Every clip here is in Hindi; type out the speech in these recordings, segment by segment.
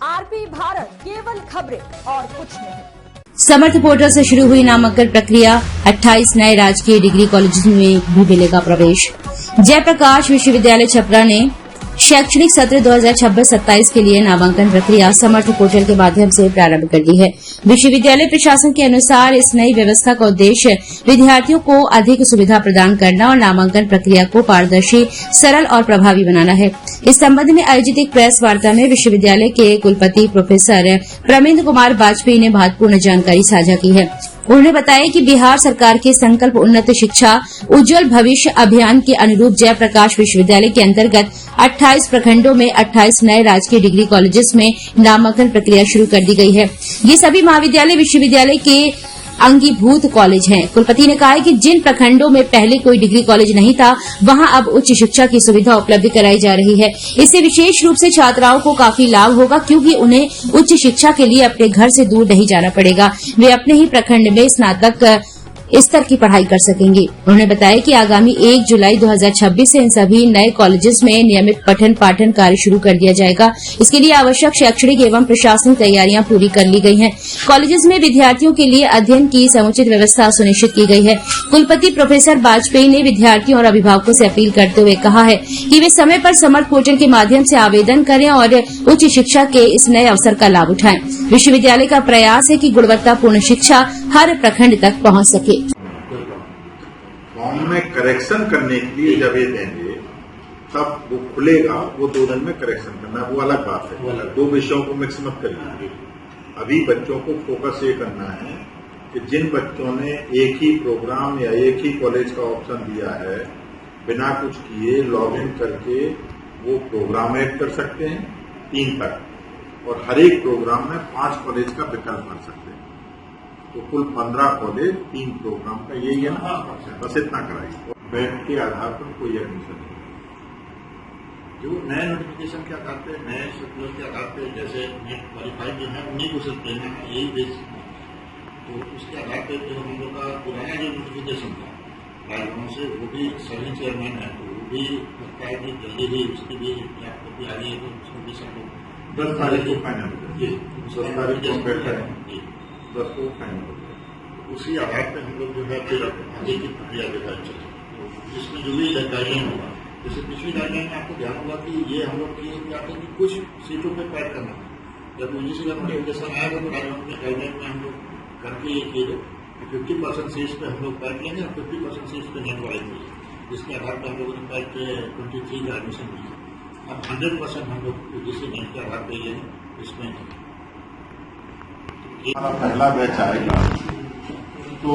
आरपी भारत, केवल खबरें और कुछ नहीं। समर्थ पोर्टल से शुरू हुई नामांकन प्रक्रिया, 28 नए राजकीय डिग्री कॉलेज में भी मिलेगा प्रवेश। जयप्रकाश विश्वविद्यालय छपरा ने शैक्षणिक सत्र 2026-27 के लिए नामांकन प्रक्रिया समर्थ पोर्टल के माध्यम से प्रारंभ कर दी है। विश्वविद्यालय प्रशासन के अनुसार इस नई व्यवस्था का उद्देश्य विद्यार्थियों को अधिक सुविधा प्रदान करना और नामांकन प्रक्रिया को पारदर्शी, सरल और प्रभावी बनाना है। इस संबंध में आयोजित एक प्रेस वार्ता में विश्वविद्यालय के कुलपति प्रोफेसर प्रमेंद्र कुमार वाजपेयी ने महत्वपूर्ण जानकारी साझा की है। उन्होंने बताया कि बिहार सरकार के संकल्प उन्नत शिक्षा उज्जवल भविष्य अभियान के अनुरूप जयप्रकाश विश्वविद्यालय के अंतर्गत 28 प्रखंडों में 28 नए राजकीय डिग्री कॉलेजेस में नामांकन प्रक्रिया शुरू कर दी गई है। ये सभी महाविद्यालय विश्वविद्यालय के अंगीभूत कॉलेज हैं। कुलपति ने कहा है कि जिन प्रखंडों में पहले कोई डिग्री कॉलेज नहीं था, वहां अब उच्च शिक्षा की सुविधा उपलब्ध कराई जा रही है। इससे विशेष रूप से छात्राओं को काफी लाभ होगा, क्योंकि उन्हें उच्च शिक्षा के लिए अपने घर से दूर नहीं जाना पड़ेगा। वे अपने ही प्रखंड में स्नातक स्तर की पढ़ाई कर सकेंगे। उन्होंने बताया कि आगामी 1 जुलाई 2026 से इन सभी नए कॉलेजेस में नियमित पठन पाठन कार्य शुरू कर दिया जाएगा। इसके लिए आवश्यक शैक्षणिक एवं प्रशासनिक तैयारियां पूरी कर ली गई हैं। कॉलेजेस में विद्यार्थियों के लिए अध्ययन की समुचित व्यवस्था सुनिश्चित की गई है। कुलपति प्रोफेसर वाजपेयी ने विद्यार्थियों और अभिभावकों से अपील करते हुए कहा है कि वे समय पर समर्थ पोर्टल के माध्यम से आवेदन करें और उच्च शिक्षा के इस नए अवसर का लाभ उठाएं। विश्वविद्यालय का प्रयास है कि गुणवत्तापूर्ण शिक्षा हर प्रखंड तक पहुंच सके। फॉर्म में करेक्शन करने के लिए जब ये देंगे तब वो खुलेगा, वो 2 दिन में करेक्शन करना वो अलग बात है। 2 विषयों को मिक्स मत करिए। अभी बच्चों को फोकस ये करना है कि जिन बच्चों ने एक ही प्रोग्राम या एक ही कॉलेज का ऑप्शन दिया है, बिना कुछ किए लॉगिन करके वो प्रोग्राम ऐड कर सकते हैं 3 तक, और हर एक प्रोग्राम में 5 कॉलेज का विकल्प भर सकते हैं। तो कुल 15 कॉलेज 3 प्रोग्राम का यही है ना, बस इतना कराइए। बैठ के आधार पर कोई एडमिशन नहीं। जो नए नोटिफिकेशन के आधार पे, नए सर्कुलर के आधार पे, जैसे नेट क्वालिफाइड जो है उन्हीं को सिर्फ देना है, यही बेस है। तो उसके आधार पे जो हम लोग का पुराना जो नोटिफिकेशन था राजभवन से, वो भी सभी चेयरमैन है, तो वो भी लगता है कि जल्दी ही उसकी भी लैपटॉप आ रही है, तो उसको भी सब लोग 10 तारीख को फाइनल हो जाए। 10 तारीख को बैठा है, 10 को फाइनल हो जाए। उसी आधार पर हम लोग जो है फिर आगे की प्रक्रिया जो है चले। तो इसमें जो भी गाइडलाइन होगा, जैसे पिछली गाइडलाइन में आपको ध्यान होगा कि ये हम लोग की आते हैं कि कुछ सीटों पे पैड करना है। जब यूजीसी का नोटिफिकेशन आएगा तो गाइडलाइन में हम लोग करके ये किए 50% सीट्स पे हम लोग पैड लेंगे और 50% सीट्स पे नेट वाले चाहिए, जिसके आधार पर हम लोगों ने पैड 23 का एडमिशन दिया। अब 100% हम लोग यूजीसी नेट के आधार पर ये इसमें हमारा पहला बैच आएगा तो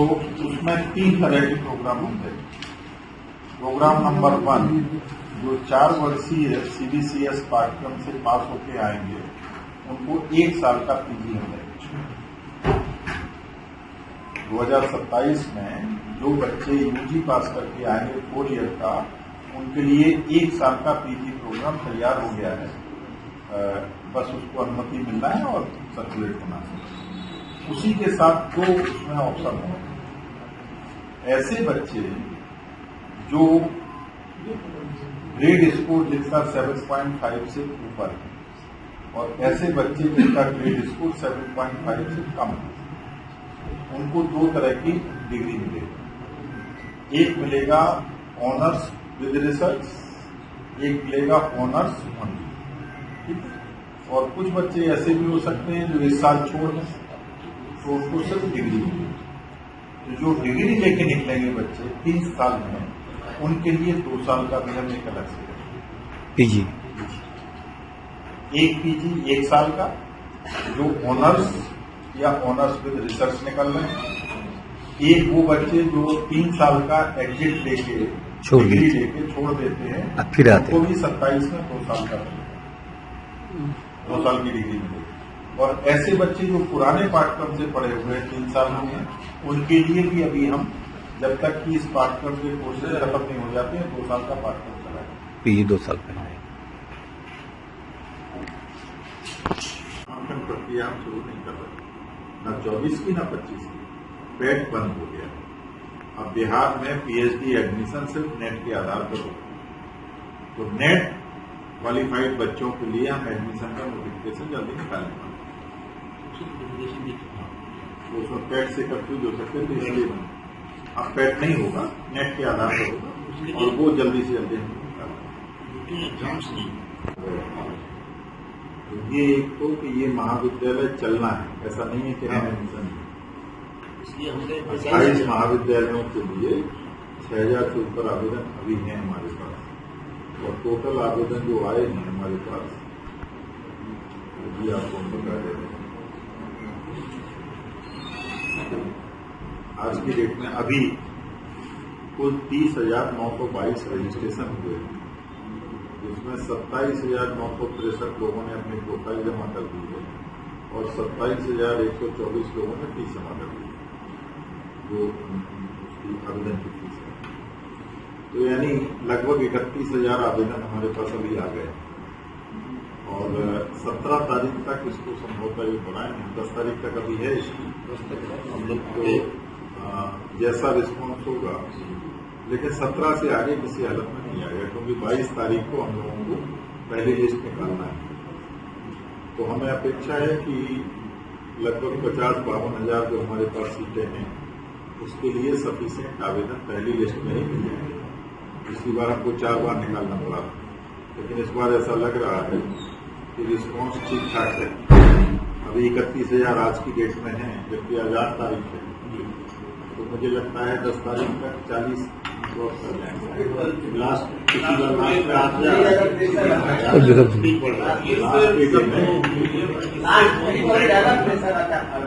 उसमें 3 तरह के प्रोग्राम होंगे। प्रोग्राम नंबर 1 जो 4 वर्षीय CBCS पाठ्यक्रम से पास होके आएंगे उनको 1 साल का पीजी हो जाएगा। 2027 में जो बच्चे यूजी पास करके आएंगे 4 ईयर का, उनके लिए 1 साल का पीजी प्रोग्राम तैयार हो गया है। बस उसको अनुमति मिलना है और सर्कुलेट होना है। उसी के साथ 2 उसमें ऑप्शन है। ऐसे बच्चे जो ग्रेड स्कोर जिनका 7.5 से ऊपर है और ऐसे बच्चे जिनका ग्रेड स्कोर 7.5 से कम है, उनको 2 तरह की डिग्री मिलेगी। एक मिलेगा ऑनर्स विद रिसर्च, एक मिलेगा ऑनर्स ओनली। ठीक है। और कुछ बच्चे ऐसे भी हो सकते हैं जो इस साल छोड़ दें, तो उनको सिर्फ डिग्री मिलेगी। तो जो डिग्री लेके निकलेंगे बच्चे 3 साल में, उनके लिए 2 साल का नियम एक अलग से पीजी, एक पीजी 1 साल का जो ऑनर्स या ऑनर्स विद रिसर्च निकल रहे हैं। एक वो बच्चे जो 3 साल का एग्जिट लेके डिग्री लेके छोड़ देते हैं, फिर आते हैं, उनको भी 27 में 2 साल का 2 साल की डिग्री मिलेगी। और ऐसे बच्चे जो पुराने पाठ्यक्रम से पढ़े हुए 3 साल में, उनके लिए भी अभी हम जब तक कि इस पाठ्यक्रम के कोर्सेज खत्म नहीं हो जाते हैं 2 साल का पाठ्यक्रम चलाएंगे। पीजी 2 साल का नामांकन प्रक्रिया हम शुरू नहीं कर रहे, न 24 की न 25 की। पैड बंद हो गया। अब बिहार में पीएचडी एडमिशन सिर्फ नेट के आधार पर होगा, तो नेट क्वालिफाइड बच्चों के लिए हम एडमिशन का नोटिफिकेशन जल्दी निकालने वाले तो उसमें पेट से कंफ्यूज हो सकते हैं, तो इसलिए अब पेट नहीं होगा, नेट के आधार पर होगा और वो जल्दी से जल्दी एग्जाम्स नहीं। तो ये एक तो कि ये महाविद्यालय चलना है, ऐसा नहीं है कि हम एडमिशन, इसलिए हमने 28 महाविद्यालयों के लिए 6000 से ऊपर आवेदन अभी हैं हमारे पास और टोटल आवेदन जो आए हैं हमारे पास वो भी आपको बता दे रहे हैं। आज की डेट में अभी कुल 30,922 रजिस्ट्रेशन हुए हैं, जिसमें 27,963 लोगों ने अपनी प्रोफाइल जमा कर दी है और 27,124 लोगों ने फीस जमा कर दी है जो उसकी आवेदन की फीस है। तो यानी लगभग 31,000 आवेदन हमारे पास अभी आ गए और 17 तारीख तक इसको संभवतः ये बढ़ाएंगे, 10 तारीख तक अभी है इसकी, 10 तक हम लोग तो जैसा रिस्पॉन्स होगा, लेकिन 17 से आगे किसी हालत में नहीं आएगा क्योंकि 22 तारीख को हम लोगों को पहली लिस्ट निकालना है। तो हमें अपेक्षा है कि लगभग 50-52 हजार जो हमारे पास सीटें हैं उसके लिए सफिशिएंट आवेदन पहली लिस्ट में ही मिल जाएंगे। पिछली बार हमको 4 बार निकालना पड़ा, लेकिन इस बार ऐसा लग रहा है कि रिस्पॉन्स ठीक ठाक है। अभी 31,000 आज की डेट में है, जबकि आज 8 तारीख है, तो मुझे लगता है 10 तारीख तक 40 क्रॉस कर जाएंगे। लास्ट पिछली बार लास्ट में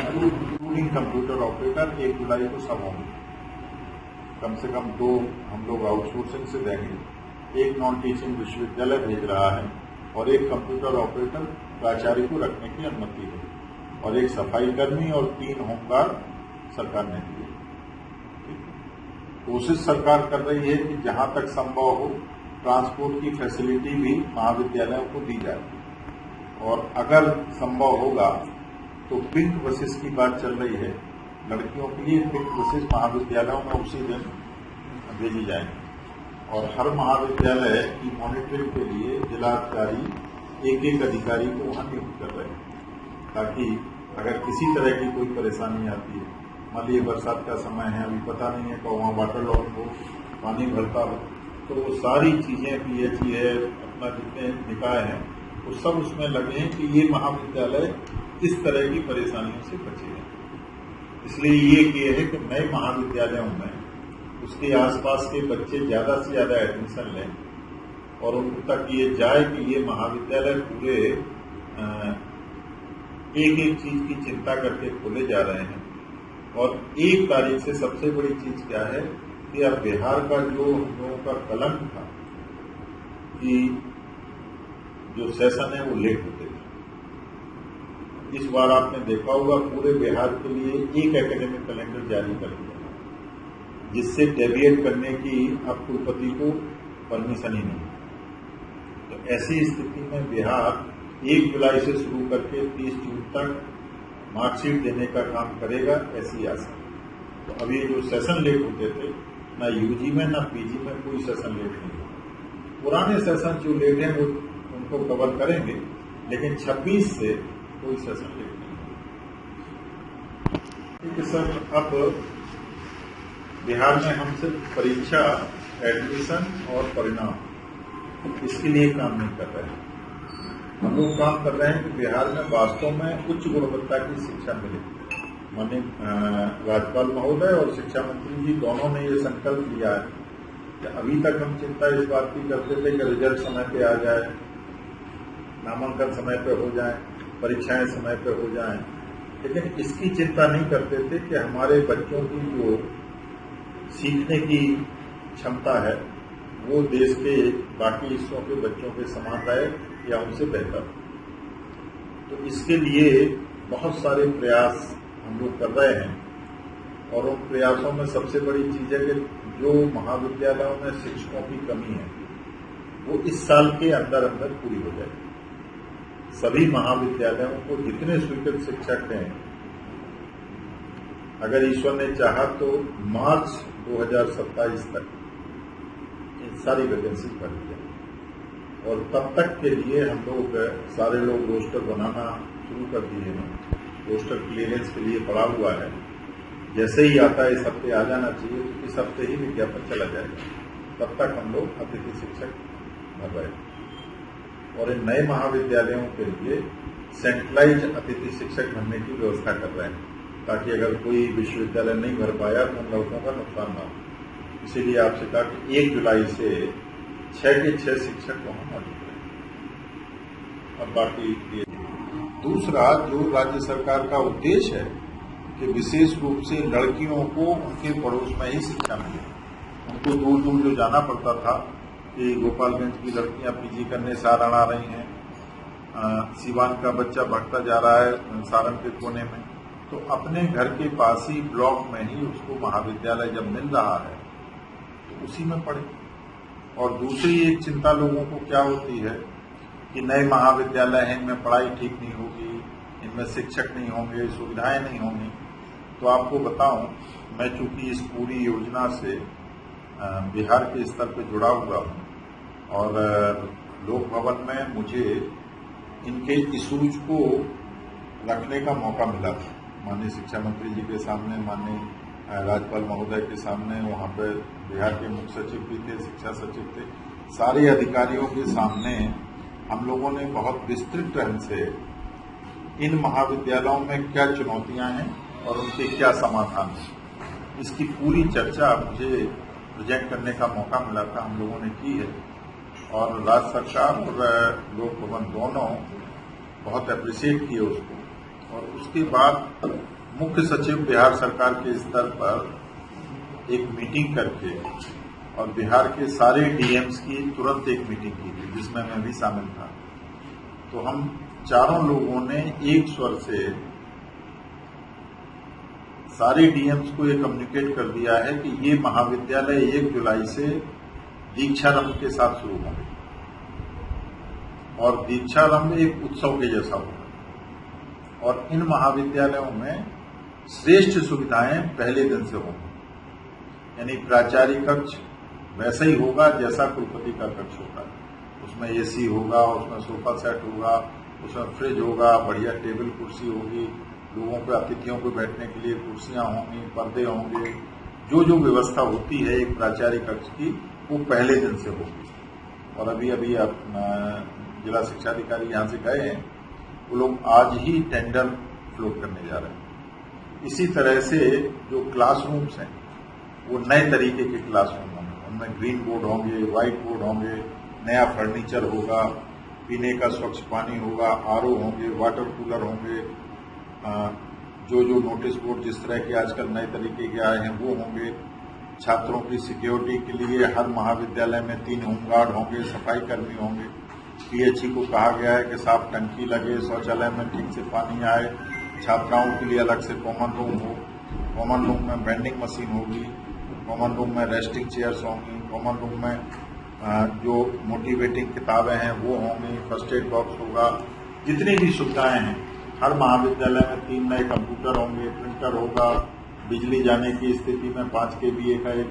8,000 कंप्यूटर ऑपरेटर 1 जुलाई को सब होंगे, कम से कम 2 हम लोग आउटसोर्सिंग से देंगे, एक नॉन टीचिंग विश्वविद्यालय भेज रहा है और एक कंप्यूटर ऑपरेटर प्राचार्य को रखने की अनुमति है और एक सफाई कर्मी और 3 होमगार्ड सरकार ने दिए। कोशिश सरकार कर रही है कि जहां तक संभव हो ट्रांसपोर्ट की फैसिलिटी भी महाविद्यालयों को दी जाए और अगर संभव होगा तो पिंक बसेस की बात चल रही है, लड़कियों के लिए पिंक बसेस महाविद्यालयों में उसी दिन भेजी जाएंगी और हर महाविद्यालय की मॉनिटरिंग के लिए जिलाधिकारी एक अधिकारी को वहां नियुक्त कर रहे हैं ताकि अगर किसी तरह की कोई परेशानी आती है, मान लीजिए बरसात का समय है, अभी पता नहीं है कि वहाँ वाटर लॉग हो, पानी भरता हो, तो वो सारी चीजें पीएचई है, अपना जितने निकाय हैं वो सब उसमें लगे हैं कि ये महाविद्यालय इस तरह की परेशानियों से बचे हैं। इसलिए ये किए है कि नए महाविद्यालयों में उसके आसपास के बच्चे ज्यादा से ज्यादा एडमिशन लें और उन तक ये जाए कि ये महाविद्यालय पूरे एक एक चीज की चिंता करके खोले जा रहे हैं। और 1 तारीख से सबसे बड़ी चीज क्या है कि अब बिहार का जो हम लोगों का कलंक था कि जो सेशन है वो लेट होते थे, इस बार आपने देखा होगा पूरे बिहार के लिए एक एकेडमिक कैलेंडर जारी कर दिया जिससे डेविएट करने की अब कुलपति को परमिशन ही नहीं। तो ऐसी स्थिति में बिहार 1 जुलाई से शुरू करके 30 जून तक मार्कशीट देने का काम करेगा, ऐसी आशा। तो अभी जो सेशन लेट होते थे ना यूजी में ना पीजी में कोई सेशन लेट नहीं होगा। पुराने सेशन जो लेट हैं वो उनको कवर करेंगे, लेकिन 26 से कोई सेशन लेट नहीं होगा। क्योंकि सर अब बिहार में हम सिर्फ परीक्षा, एडमिशन और परिणाम इसके लिए काम नहीं कर रहे हैं। हम लोग काम कर रहे हैं कि बिहार में वास्तव में उच्च गुणवत्ता की शिक्षा मिले। माननीय राज्यपाल महोदय और शिक्षा मंत्री जी दोनों ने ये संकल्प लिया है कि अभी तक हम चिंता इस बात की करते थे कि रिजल्ट समय पे आ जाए, नामांकन समय पे हो जाए, परीक्षाएं समय पे हो जाएं, लेकिन इसकी चिंता नहीं करते थे कि हमारे बच्चों की जो सीखने की क्षमता है वो देश के बाकी हिस्सों के बच्चों के समान रहे या उनसे बेहतर। तो इसके लिए बहुत सारे प्रयास हम लोग कर रहे हैं और उन प्रयासों में सबसे बड़ी चीज है कि जो महाविद्यालयों में शिक्षकों की कमी है वो इस साल के अंदर अंदर पूरी हो जाएगी। सभी महाविद्यालयों को जितने स्वीकृत शिक्षक हैं अगर ईश्वर ने चाहा तो मार्च 2027 तक इन सारी वैकेंसी भर दी जाए और तब तक के लिए हम लोग सारे लोग रोस्टर बनाना शुरू कर दिए हैं। रोस्टर क्लियरेंस के लिए पड़ा हुआ है, जैसे ही आता है इस हफ्ते आ जाना चाहिए, तो इस हफ्ते ही विज्ञापन चला जाएगा। तब तक हम लोग अतिथि शिक्षक भर रहे हैं और इन नए महाविद्यालयों के लिए सेंट्रलाइज अतिथि शिक्षक भरने की व्यवस्था कर रहे हैं, ताकि अगर कोई विश्वविद्यालय नहीं भर पाया तो उन लड़कों का नुकसान ना हो। इसीलिए आपसे कहा कि 1 जुलाई से 6 के 6 शिक्षक वहां मौजूद रहे। अब बाकी दूसरा जो राज्य सरकार का उद्देश्य है कि विशेष रूप से लड़कियों को उनके पड़ोस में ही शिक्षा मिले। उनको दूर दूर जो जाना पड़ता था कि गोपालगंज की लड़कियां पीजी करने सारण आ रही हैं, सीवान का बच्चा भटकता जा रहा है सारण के कोने में, तो अपने घर के पास ही ब्लॉक में ही उसको महाविद्यालय जब मिल रहा है तो उसी में पढ़े। और दूसरी एक चिंता लोगों को क्या होती है कि नए महाविद्यालय हैं, इनमें पढ़ाई ठीक नहीं होगी, इनमें शिक्षक नहीं होंगे, सुविधाएं नहीं होंगी। तो आपको बताऊं, मैं चूंकि इस पूरी योजना से बिहार के स्तर पर जुड़ा हुआ हूं और लोक भवन में मुझे इनके इशूज को रखने का मौका मिला था। माननीय शिक्षा मंत्री जी के सामने, माननीय राज्यपाल महोदय के सामने, वहां पर बिहार के मुख्य सचिव भी थे, शिक्षा सचिव थे, सारे अधिकारियों के सामने हम लोगों ने बहुत विस्तृत ढंग से इन महाविद्यालयों में क्या चुनौतियां हैं और उनके क्या समाधान हैं, इसकी पूरी चर्चा मुझे प्रेजेंट करने का मौका मिला था, हम लोगों ने की है। और राज्य सरकार और लोक भवन दोनों बहुत अप्रिशिएट किए उसको। और उसके बाद मुख्य सचिव बिहार सरकार के स्तर पर एक मीटिंग करके और बिहार के सारे डीएम्स की तुरंत एक मीटिंग की थी, जिसमें मैं भी शामिल था। तो हम चारों लोगों ने एक स्वर से सारे डीएम्स को ये कम्युनिकेट कर दिया है कि ये महाविद्यालय 1 जुलाई से दीक्षारंभ के साथ शुरू होंगे और दीक्षारंभ एक उत्सव के जैसा होगा और इन महाविद्यालयों में श्रेष्ठ सुविधाएं पहले दिन से होंगी। यानी प्राचार्य कक्ष वैसा ही होगा जैसा कुलपति का कक्ष होगा, उसमें एसी होगा, उसमें सोफा सेट होगा, उसमें फ्रिज होगा, बढ़िया टेबल कुर्सी होगी, लोगों को अतिथियों को बैठने के लिए कुर्सियां होंगी, पर्दे होंगे, जो जो व्यवस्था होती है एक प्राचार्य कक्ष की वो पहले दिन से होगी। और अभी जिला शिक्षा अधिकारी यहाँ से गए हैं, वो लोग आज ही टेंडर फ्लोट करने जा रहे हैं। इसी तरह से जो क्लासरूम्स हैं वो नए तरीके के क्लासरूम होंगे, उनमें ग्रीन बोर्ड होंगे, व्हाइट बोर्ड होंगे, नया फर्नीचर होगा, पीने का स्वच्छ पानी होगा, आरओ होंगे, वाटर कूलर होंगे, जो जो नोटिस बोर्ड जिस तरह के आजकल नए तरीके के आए हैं वो होंगे। छात्रों की सिक्योरिटी के लिए हर महाविद्यालय में 3 होमगार्ड होंगे, सफाई कर्मी होंगे। पीएचई को कहा गया है कि साफ टंकी लगे, शौचालय में ठीक से पानी आए, छात्राओं के लिए अलग से कॉमन रूम हो, कॉमन रूम में वेंडिंग मशीन होगी, कॉमन रूम में रेस्टिंग चेयर्स होंगी, कॉमन रूम में जो मोटिवेटिंग किताबें हैं वो होंगी, फर्स्ट एड बॉक्स होगा, जितनी भी सुविधाएं हैं। हर महाविद्यालय में 3 नए कंप्यूटर होंगे, प्रिंटर होगा, बिजली जाने की स्थिति में 5 kVA का एक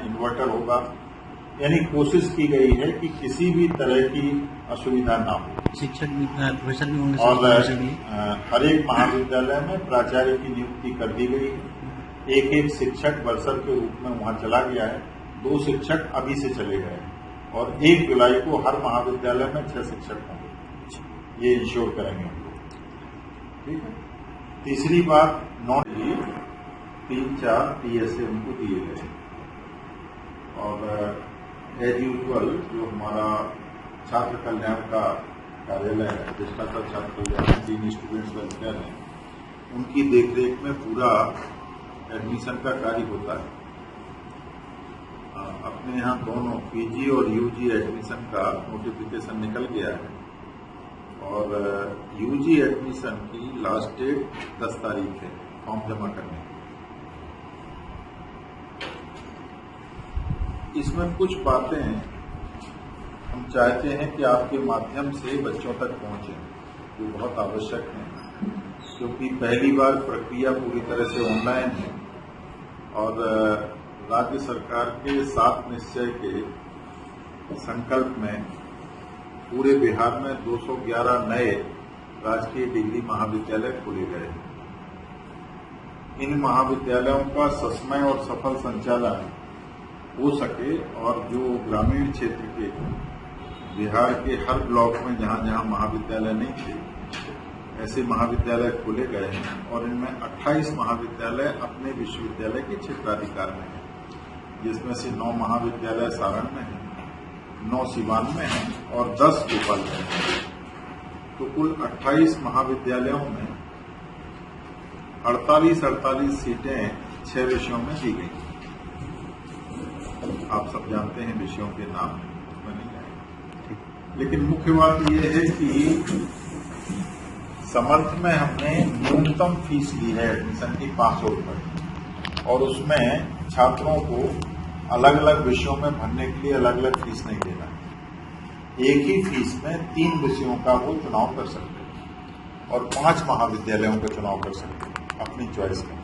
इन्वर्टर होगा। यानी कोशिश की गई है कि किसी भी तरह की असुविधा ना हो। शिक्षक भी, प्रोफेसर भी होंगे और हर एक महाविद्यालय में प्राचार्य की नियुक्ति कर दी गई है। एक शिक्षक वर्षर के रूप में वहां चला गया है, 2 शिक्षक अभी से चले गए और 1 जुलाई को हर महाविद्यालय में 6 शिक्षक होंगे। ये इंश्योर करेंगे। ठीक है। तीसरी बात, 3-4 TSA उनको दिए गए और एज यूजुअल जो हमारा छात्र कल्याण का कार्यालय है, भ्रष्टाचार छात्र कल्याण, 3 स्टूडेंट्स वेलफेयर हैं, उनकी देखरेख में पूरा एडमिशन का कार्य होता है। अपने यहाँ दोनों पीजी और यूजी एडमिशन का नोटिफिकेशन निकल गया है और यूजी एडमिशन की लास्ट डेट 10 तारीख है फॉर्म जमा करने की। इसमें कुछ बातें हम चाहते हैं कि आपके माध्यम से बच्चों तक पहुंचे, जो बहुत आवश्यक है। क्योंकि पहली बार प्रक्रिया पूरी तरह से ऑनलाइन है और राज्य सरकार के 7 निश्चय के संकल्प में पूरे बिहार में 211 नए राजकीय डिग्री महाविद्यालय खोले गए हैं। इन महाविद्यालयों का ससमय और सफल संचालन हो सके और जो ग्रामीण क्षेत्र के बिहार के हर ब्लॉक में जहां जहां महाविद्यालय नहीं थे ऐसे महाविद्यालय खोले गए हैं और इनमें 28 महाविद्यालय अपने विश्वविद्यालय के क्षेत्राधिकार में हैं, जिसमें से 9 महाविद्यालय सारण में हैं, 9 सिवान में हैं और 10 भोपाल में हैं। तो कुल 28 महाविद्यालयों में 48 सीटें 6 विषयों में दी गई। आप सब जानते हैं विषयों के नाम, लेकिन मुख्य बात यह है कि समर्थ में हमने न्यूनतम फीस ली है एडमिशन की 500 रुपये और उसमें छात्रों को अलग अलग विषयों में भरने के लिए अलग अलग फीस नहीं देना है। एक ही फीस में 3 विषयों का वो चुनाव कर सकते हैं और 5 महाविद्यालयों का चुनाव कर सकते हैं अपनी चॉइस का।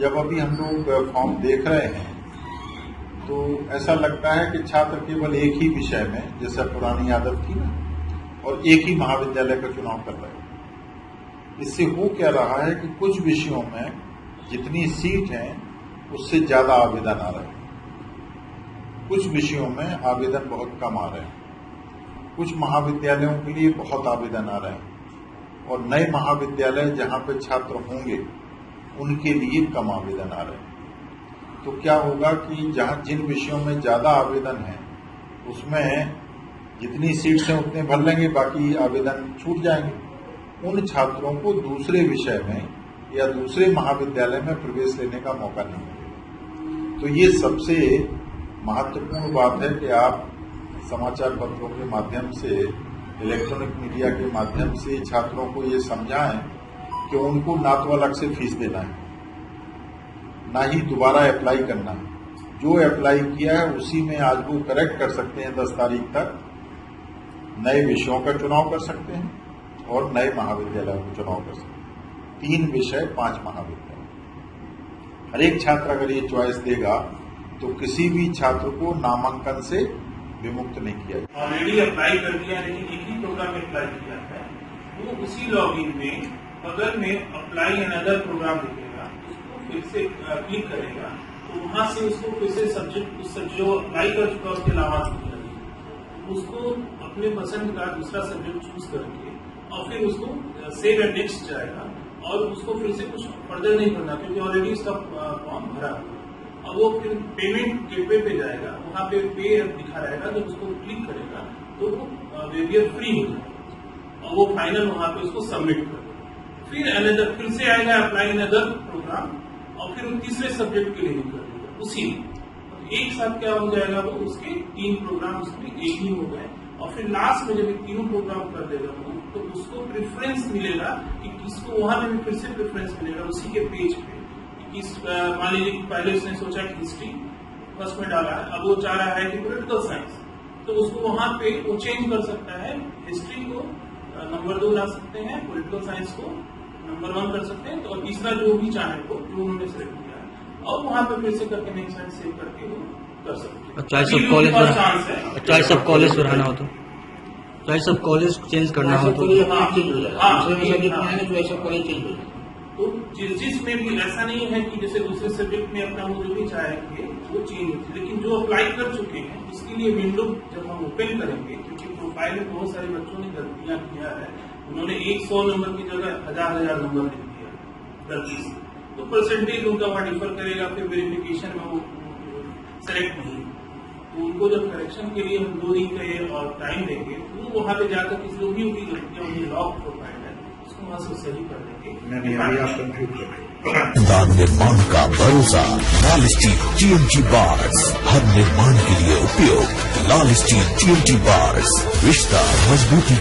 जब अभी हम लोग फॉर्म देख रहे हैं तो ऐसा लगता है कि छात्र केवल एक ही विषय में, जैसा पुरानी आदत थी ना, और एक ही महाविद्यालय का चुनाव कर रहे हैं। इससे हो क्या रहा है कि कुछ विषयों में जितनी सीट है उससे ज्यादा आवेदन आ रहे हैं, कुछ विषयों में आवेदन बहुत कम आ रहे हैं, कुछ महाविद्यालयों के लिए बहुत आवेदन आ रहे हैं और नए महाविद्यालय जहां पे छात्र होंगे उनके लिए कम आवेदन आ रहे हैं। तो क्या होगा कि जहां जिन विषयों में ज्यादा आवेदन है उसमें जितनी सीट्स हैं उतने भर लेंगे, बाकी आवेदन छूट जाएंगे। उन छात्रों को दूसरे विषय में या दूसरे महाविद्यालय में प्रवेश लेने का मौका नहीं मिलेगा। तो ये सबसे महत्वपूर्ण बात है कि आप समाचार पत्रों के माध्यम से, इलेक्ट्रॉनिक मीडिया के माध्यम से छात्रों को ये समझाएं कि उनको ना तो अलग से फीस देना है, ना ही दोबारा अप्लाई करना है। जो अप्लाई किया है उसी में आज वो करेक्ट कर सकते हैं, 10 तारीख तक नए विषयों का चुनाव कर सकते हैं और नए महाविद्यालयों का चुनाव कर सकते हैं। 3 विषय 5 महाविद्यालय। हर एक छात्र अगर ये चॉइस देगा तो किसी भी छात्र को नामांकन से विमुक्त नहीं किया जाए। ऑलरेडी अप्लाई कर दिया लेकिन एक ही प्रोग्राम में अप्लाई किया है, वो उसी लॉगिन में बगल में अप्लाई अनदर प्रोग्राम दिखेगा, उसको फिर से क्लिक करेगा तो वहां से उसको फिर से सब्जेक्ट जो अप्लाई कर चुका उसके अलावा उसको अपने पसंद का दूसरा सब्जेक्ट चूज करके और फिर उसको सेव एंड नेक्स्ट जाएगा और उसको फिर से कुछ फर्दर नहीं करना क्योंकि ऑलरेडी उसका फॉर्म भरा। अब वो फिर पेमेंट गेटवे पे जाएगा, वहां पे पे दिखा रहेगा, जब उसको क्लिक करेगा तो वो वेरियर फ्री हो जाएगा और वो फाइनल वहां पे उसको सबमिट कर देगा। फिर अनदर फिर से आएगा अप्लाई अनदर प्रोग्राम और फिर वो तीसरे सब्जेक्ट के लिए भी कर देगा उसी एक साथ। क्या हो जाएगा, वो उसके 3 प्रोग्राम उसमें एक ही हो गए और फिर लास्ट में जब 3 प्रोग्राम कर देगा वो तो उसको प्रेफरेंस मिलेगा कि किसको, वहां पे भी फिर से प्रेफरेंस मिलेगा उसी के पेज पे। मान लीजिए कि पहले उसने सोचा कि हिस्ट्री फर्स्ट में डाला है, अब वो चाह रहा है कि पॉलिटिकल साइंस, तो उसको वहां पे वो चेंज कर सकता है। हिस्ट्री को नंबर 2 ला सकते हैं, पॉलिटिकल साइंस को नंबर 1 कर सकते हैं, तो तीसरा जो भी चाहे को जो उन्होंने सेलेक्ट किया और वहां पे फिर से करके नेक्स्ट साइड सेव करके वो कर सकते हैं। चॉइस ऑफ कॉलेज बढ़ाना हो तो, चॉइस ऑफ कॉलेज चेंज करना हो तो तो जिस में भी ऐसा नहीं है कि जैसे दूसरे सब्जेक्ट में अपना वो जो भी चाहेंगे वो चेंज होती है, लेकिन जो अप्लाई कर चुके हैं उसके लिए विंडो जब हम ओपन करेंगे, क्योंकि प्रोफाइल में बहुत सारे बच्चों ने गलतियां किया है, उन्होंने 100 नंबर की जगह 1000 नंबर लिख दिया गलती से, तो परसेंटेज उनका वहां डिफर करेगा, फिर वेरिफिकेशन में वो सेलेक्ट नहीं। तो उनको जब करेक्शन के लिए हम 2 दिन का और टाइम देंगे तो वहां पे जाकर किसी लोग की गलतियां उनकी लॉक प्रोफाइल है उसको वहां से सही कर देंगे। निर्माण का भरोसा लाल स्टील TMT बार्स, हर निर्माण के लिए उपयोग लाल स्टील TMT बार्स, रिश्ता मजबूती।